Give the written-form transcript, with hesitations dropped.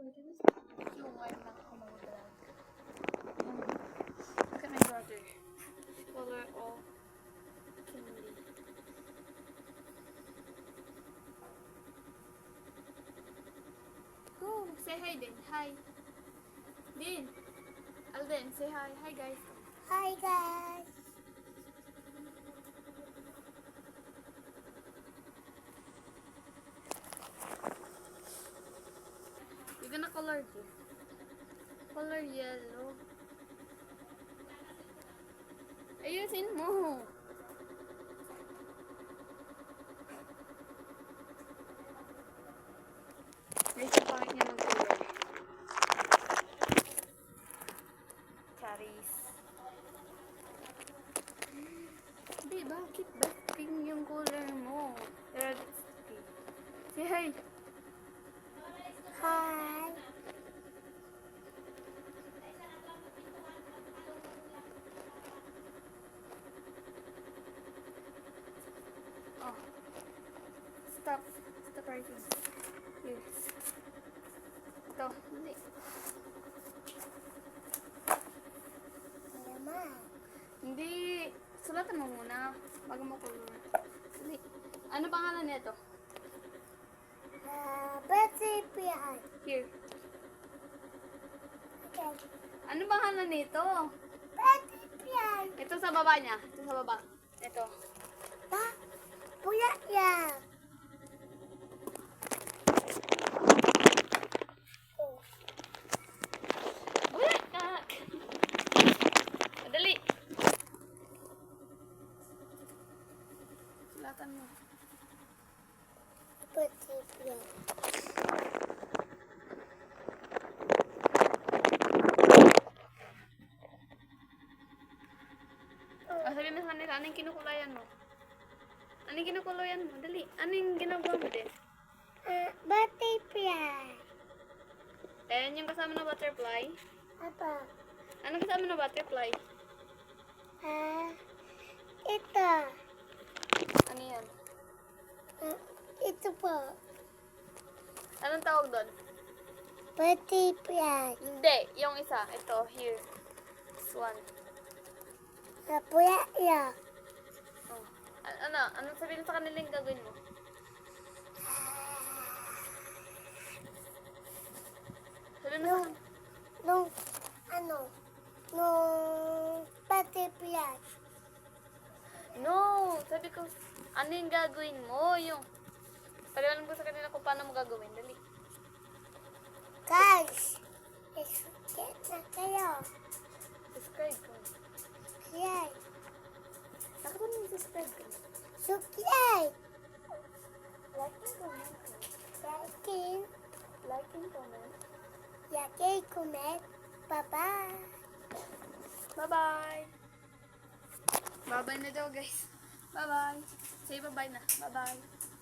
Yung wire lang ako mag-vlog. Look at my brother. Color of candy. Oh, say hi Din. Hi. Din. Alden, say hi. Hi guys. Hi guys. You're gonna color this. Color yellow. Ayusin mo. Guys, yung pangit niya mag-color. Charis. Hindi, bakit ba pink yung color mo? Pero that's okay. Say hi. Hi. Oh. Stop. Stop writing. Here. Ito. Hindi. Naman. Hindi. Sulatan mo muna. Bago mo color. Hindi. Ano pangalan nito? Birthday behind. Here. Okay. Ano pangalan nito? Birthday behind. Ito sa baba niya. Ito sa baba. Ito. Pa. Puya yan. Oh. Bulaklak! Madali! Sulatan mo. Birthday behind. Sabi mo sa kanila, anong kinukulayan mo? Anong kinukulayan mo? Dali. Anong ginagawa mo din? Birthday behind. Ayan yung kasama ng butterfly. Apa? Anong kasama ng butterfly? Ito. Ano yan? Ito po. Anong tawag doon? Birthday behind. Hindi. Yung isa. Ito. Here. This one. Puya yan. Oh. Ano? Anong sabihin sa kanila yung gagawin mo? Sabihin mo sa Nung birthday behind. No! Sabi ko, ano yung gagawin mo? Yung, paliwanag ko sa kanila kung paano mo gagawin. Dali. Guys, get na kayo. Subscribe ko. Yay. Bakit mo subscribe ko? Sukiyay. Like and comment. Yakin. Like and comment. Yakin kumet. Bye-bye. Bye-bye! Bye-bye na daw guys. Bye-bye. Say bye-bye na. Bye-bye.